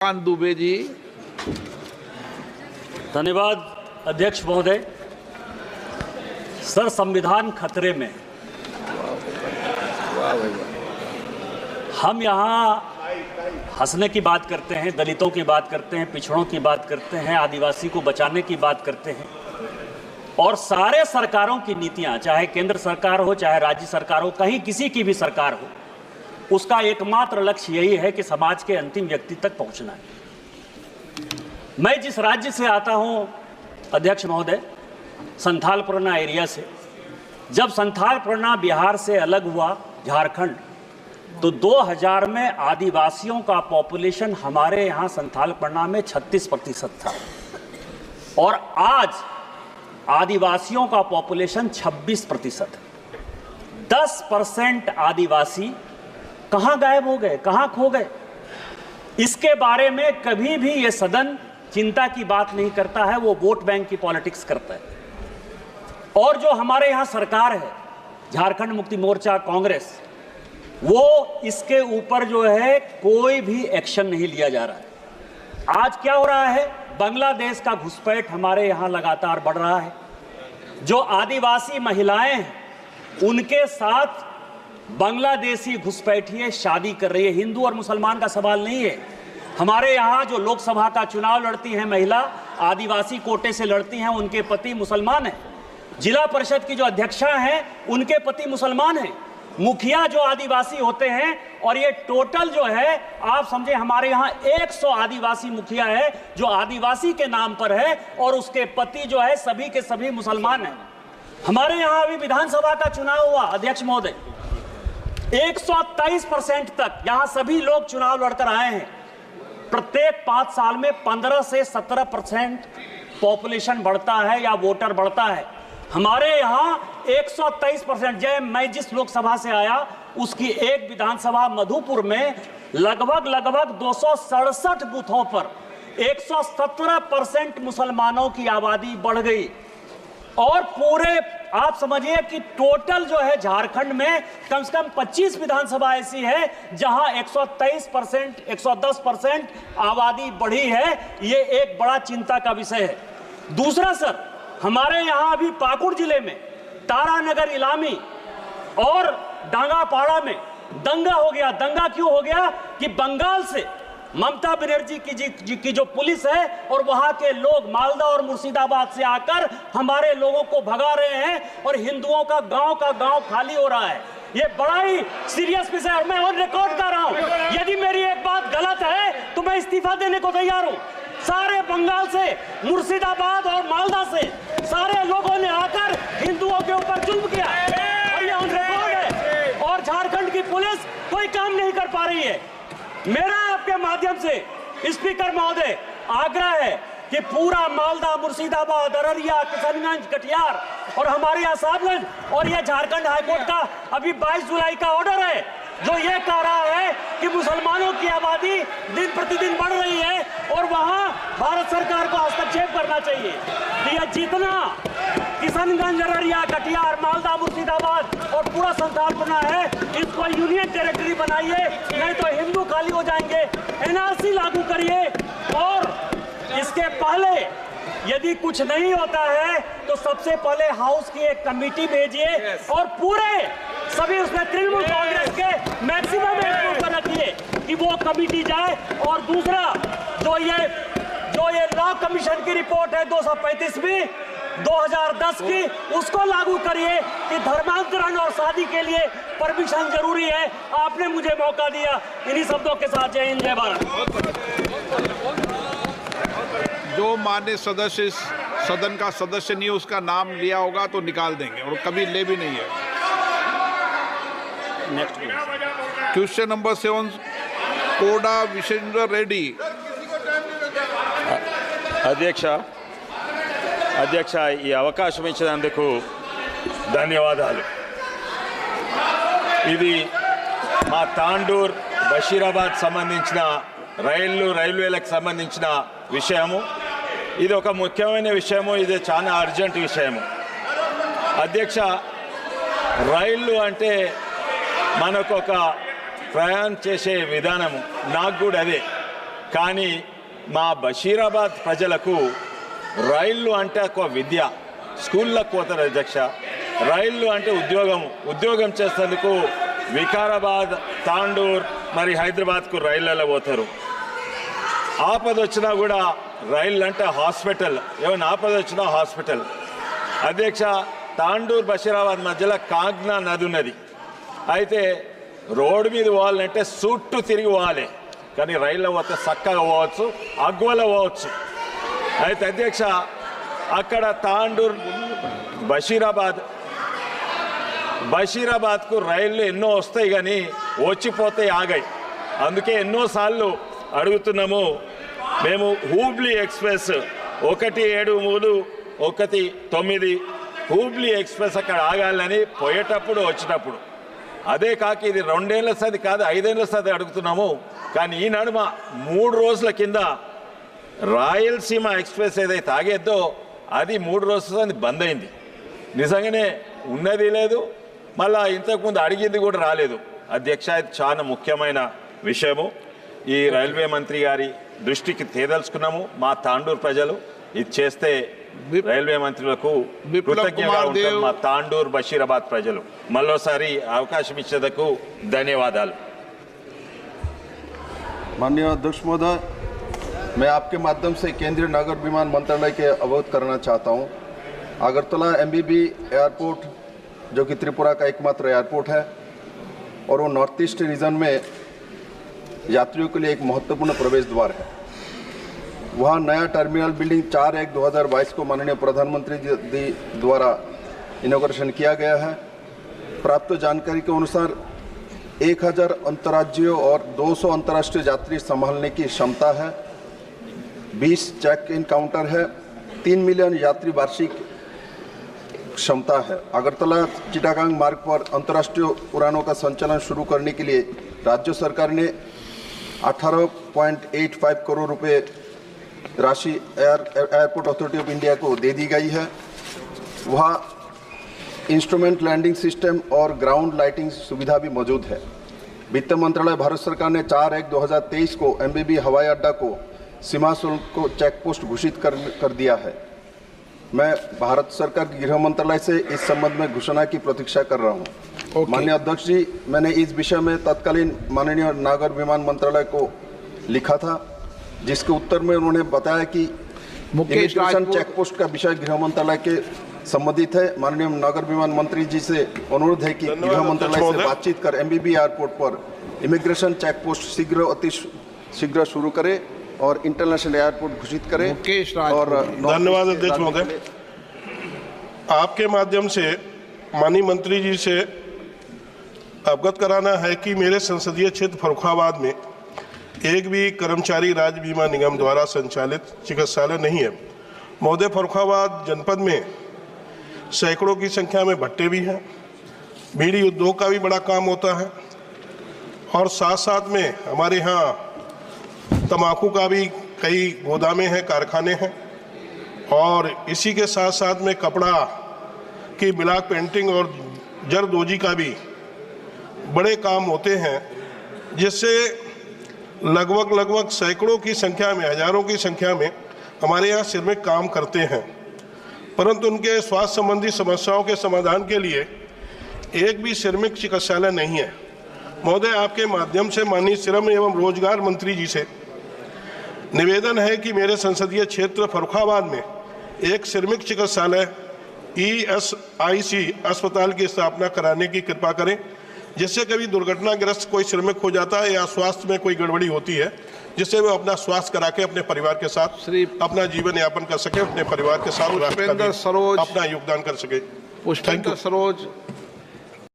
दुबे जी। धन्यवाद अध्यक्ष महोदय। सर, संविधान खतरे में। हम यहाँ हंसने की बात करते हैं, दलितों की बात करते हैं, पिछड़ों की बात करते हैं, आदिवासी को बचाने की बात करते हैं, और सारे सरकारों की नीतियाँ, चाहे केंद्र सरकार हो चाहे राज्य सरकार हो, कहीं किसी की भी सरकार हो, उसका एकमात्र लक्ष्य यही है कि समाज के अंतिम व्यक्ति तक पहुंचना है। मैं जिस राज्य से आता हूं अध्यक्ष महोदय, संथाल परगना एरिया से, जब संथाल परगना बिहार से अलग हुआ झारखंड, तो 2000 में आदिवासियों का पॉपुलेशन हमारे यहाँ संथाल परगना में 36% था, और आज आदिवासियों का पॉपुलेशन 26% है। 10% आदिवासी कहाँ गायब हो गए, कहाँ खो गए? इसके बारे में कभी भी ये सदन चिंता की बात नहीं करता है, वो वोट बैंक की पॉलिटिक्स करता है। और जो हमारे यहाँ सरकार है, झारखंड मुक्ति मोर्चा, कांग्रेस, वो इसके ऊपर जो है कोई भी एक्शन नहीं लिया जा रहा है। आज क्या हो रहा है? बांग्लादेश का घुसपैठ हमारे यहाँ लगातार बढ़ रहा है। जो आदिवासी महिलाएं हैं, उनके साथ बांग्लादेशी घुसपैठिए शादी कर रही है। हिंदू और मुसलमान का सवाल नहीं है। हमारे यहाँ जो लोकसभा का चुनाव लड़ती हैं महिला, आदिवासी कोटे से लड़ती हैं, उनके पति मुसलमान हैं। जिला परिषद की जो अध्यक्षा हैं, उनके पति मुसलमान हैं। मुखिया जो आदिवासी होते हैं, और ये टोटल जो है आप समझे, हमारे यहाँ 100 आदिवासी मुखिया है जो आदिवासी के नाम पर है, और उसके पति जो है सभी के सभी मुसलमान हैं। हमारे यहाँ अभी विधानसभा का चुनाव हुआ अध्यक्ष महोदय, 123% तक यहाँ सभी लोग चुनाव लड़कर आए हैं। प्रत्येक 5 साल में 15 से 17% पॉपुलेशन बढ़ता है या वोटर बढ़ता है। हमारे यहाँ 123%। मैं जिस लोकसभा से आया, उसकी एक विधानसभा मधुपुर में लगभग 267 बूथों पर 117% मुसलमानों की आबादी बढ़ गई। और पूरे आप समझिए कि टोटल जो है झारखंड में कम से कम 25 विधानसभा ऐसी है जहां 123%, 110% आबादी बढ़ी है। ये एक बड़ा चिंता का विषय है। दूसरा सर, हमारे यहां अभी पाकुड़ जिले में तारानगर इलामी और डांगापाड़ा में दंगा हो गया। दंगा क्यों हो गया? कि बंगाल से ममता बनर्जी की जो पुलिस है और वहां के लोग मालदा और मुर्शिदाबाद से आकर हमारे लोगों को भगा रहे हैं, और हिंदुओं का गांव खाली हो रहा है। ये बड़ा ही सीरियस विषय है। मैं ऑन रिकॉर्ड कर रहा हूं, यदि मेरी एक बात गलत है तो मैं इस्तीफा देने को तैयार हूं। सारे बंगाल से, मुर्शिदाबाद और मालदा से सारे लोगों ने आकर हिंदुओं के ऊपर जुल्म किया, और ये ऑन रिकॉर्ड है। और झारखंड की पुलिस कोई काम नहीं कर पा रही है। मेरा आपके माध्यम से स्पीकर महोदय आग्रह है कि पूरा मालदा, मुर्शिदाबाद, अररिया, किशनगंज, कटिहार और हमारे यहाँ साहबगंज, और ये झारखंड हाईकोर्ट का अभी 22 जुलाई का ऑर्डर है जो ये कह रहा है कि मुसलमानों की आबादी दिन प्रतिदिन बढ़ रही है और वहाँ भारत सरकार को हस्तक्षेप करना चाहिए। तो यह जितना किशनगंज, अररिया, कटिहार, मालदा, मुर्शिदाबाद और पूरा संथाल परगना है, इसको यूनियन टेरिटरी बनाइए, नहीं तो हिंदू खाली हो जाएंगे। एनआरसी लागू करिए, और इसके पहले यदि कुछ नहीं होता है तो सबसे पहले हाउस की एक कमेटी भेजिए, और पूरे सभी उसमें तृणमूल कांग्रेस के मैक्सिमम एम्प्लॉय पर रखिए कि वो कमेटी जाए। और दूसरा, जो ये लॉ कमीशन की रिपोर्ट है 235वीं 2010 की, उसको लागू करिए कि धर्मांतरण और शादी के लिए परमिशन जरूरी है। आपने मुझे मौका दिया। इन्हीं शब्दों के साथ जय हिंद, जय भारत। जो मान्य सदस्य इस सदन का सदस्य नहीं, उसका नाम लिया होगा तो निकाल देंगे, और कभी ले भी नहीं है। क्वेश्चन नंबर 7, कोडा विशेंद्र रेड्डी। అధ్యక్ష ఈ అవకాశం ఇచ్చినందుకు ధన్యవాదాలు. ఇది మా తాండూర్ బషీరాబాద్ సంబంధించిన రైల్వేలకు సంబంధించిన విషయము. ఇది ఒక ముఖ్యమైన విషయము. ఇది చాలా అర్జెంట్ విషయము. అధ్యక్ష, రైళ్ళు అంటే మనకు ఒక ప్రయాణం చేసే విధానము, నాకు కూడా అదే. కానీ మా బషీరాబాద్ ప్రజలకు రైళ్ళు అంటే ఒక విద్య, స్కూళ్ళకు పోతారు అధ్యక్ష. రైళ్ళు అంటే ఉద్యోగం చేసేందుకు వికారాబాద్, తాండూర్ మరి హైదరాబాద్కు రైళ్ళలో పోతారు. ఆపద వచ్చినా కూడా రైళ్ళు అంటే హాస్పిటల్, ఏమైనా ఆపద వచ్చినా హాస్పిటల్. అధ్యక్ష, తాండూర్ బషీరాబాద్ మధ్యలో కాగ్నా నది ఉన్నది. అయితే రోడ్డు మీద పోవాలంటే చుట్టూ తిరిగి పోవాలి, కానీ రైల్లో పోతే చక్కగా పోవచ్చు, అగ్వలో పోవచ్చు. అయితే అధ్యక్ష, అక్కడ తాండూర్ బషీరాబాద్కు రైళ్ళు ఎన్నో వస్తాయి కానీ వచ్చిపోతాయి, ఆగాయి. అందుకే ఎన్నోసార్లు అడుగుతున్నాము మేము హూబ్లీ ఎక్స్ప్రెస్ 173 19 హూబ్లీ ఎక్స్ప్రెస్ అక్కడ ఆగాలని పోయేటప్పుడు వచ్చేటప్పుడు. అదే కాక ఇది 2 ఏళ్ల సది కాదు, 5 ఏళ్ల సది అడుగుతున్నాము. కానీ ఈ నడుమ 3 రోజుల కింద రాయలసీమ ఎక్స్ప్రెస్ ఏదైతే ఆగేద్దో అది 3 రోజుల బంద్ అయింది. నిజంగానే ఉన్నది లేదు, మళ్ళా ఇంతకుముందు అడిగింది కూడా రాలేదు. అధ్యక్ష, ఇది చాలా ముఖ్యమైన విషయము. ఈ రైల్వే మంత్రి గారి దృష్టికి తేదలుచుకున్నాము. మా తాండూర్ ప్రజలు ఇది చేస్తే రైల్వే మంత్రులకు కృతజ్ఞతగా ఉంటారు. మా తాండూర్ బషీరాబాద్ ప్రజలు మరోసారి అవకాశం ఇచ్చేందుకు ధన్యవాదాలు. माननीय अध्यक्ष महोदय, मैं आपके माध्यम से केंद्रीय नागर विमान मंत्रालय के अवगत करना चाहता हूं। अगरतला एमबीबी एयरपोर्ट जो कि त्रिपुरा का एकमात्र एयरपोर्ट है और वो नॉर्थ ईस्ट रीजन में यात्रियों के लिए एक महत्वपूर्ण प्रवेश द्वार है। वहाँ नया टर्मिनल बिल्डिंग 4/1/2022 को माननीय प्रधानमंत्री जी द्वारा इनॉग्रेशन किया गया है। प्राप्त जानकारी के अनुसार 1000 अंतर्राज्यीय और 200 अंतर्राष्ट्रीय यात्री संभालने की क्षमता है। 20 चेक इन काउंटर है। 3 मिलियन यात्री वार्षिक क्षमता है। अगरतला चिटागांग मार्ग पर अंतर्राष्ट्रीय उड़ानों का संचालन शुरू करने के लिए राज्य सरकार ने 18.85 करोड़ रुपए राशि एयरपोर्ट अथॉरिटी ऑफ इंडिया को दे दी गई है। वहाँ इंस्ट्रूमेंट लैंडिंग सिस्टम और ग्राउंड लाइटिंग सुविधा भी मौजूद है। वित्त मंत्रालय भारत सरकार ने 4/1/2023 को एमबीबी हवाई अड्डा को सीमा शुल्क को चेक पोस्ट घोषित कर दिया है। मैं भारत सरकार के गृह मंत्रालय से इस संबंध में घोषणा की प्रतीक्षा कर रहा हूँ। माननीय अध्यक्ष जी, मैंने इस विषय में तत्कालीन माननीय नागर विमान मंत्रालय को लिखा था, जिसके उत्तर में उन्होंने बताया कि इमिग्रेशन चेक पोस्ट का विषय गृह मंत्रालय के संबंधित है। माननीय नागर विमान मंत्री जी से अनुरोध है कि गृह मंत्रालय से बातचीत कर एमबीबी एयरपोर्ट पर इमिग्रेशन चेक पोस्ट अति शीघ्र शुरू करे और इंटरनेशनल एयरपोर्ट घोषित करे। और धन्यवाद अध्यक्ष महोदय। आपके माध्यम से माननीय मंत्री जी से अवगत कराना है कि मेरे संसदीय क्षेत्र फर्रुखाबाद में एक भी कर्मचारी राज्य बीमा निगम द्वारा संचालित चिकित्सालय नहीं है। महोदय, फर्रुखाबाद जनपद में सैकड़ों की संख्या में भट्टे भी हैं, बीड़ी उद्योग का भी बड़ा काम होता है और साथ साथ में हमारे यहाँ तंबाकू का भी कई गोदामें हैं, कारखाने हैं और इसी के साथ साथ में कपड़ा की ब्लॉक पेंटिंग और जरदोजी का भी बड़े काम होते हैं, जिससे लगभग सैकड़ों की संख्या में, हजारों की संख्या में हमारे यहाँ श्रमिक काम करते हैं, परंतु उनके स्वास्थ्य संबंधी समस्याओं के समाधान के लिए एक भी श्रमिक चिकित्सालय नहीं है। महोदय, आपके माध्यम से माननीय श्रम एवं रोजगार मंत्री जी से निवेदन है कि मेरे संसदीय क्षेत्र फर्रुखाबाद में एक श्रमिक चिकित्सालय ESIC अस्पताल की स्थापना कराने की कृपा करें, जिससे कभी दुर्घटनाग्रस्त कोई श्रमिक हो जाता है या स्वास्थ्य में कोई गड़बड़ी होती है, जिससे वो अपना स्वास्थ्य करा के अपने परिवार के साथ अपना जीवन यापन कर सके, अपने परिवार के साथ अपना योगदान कर सके। पुष्पेंद्र सरोज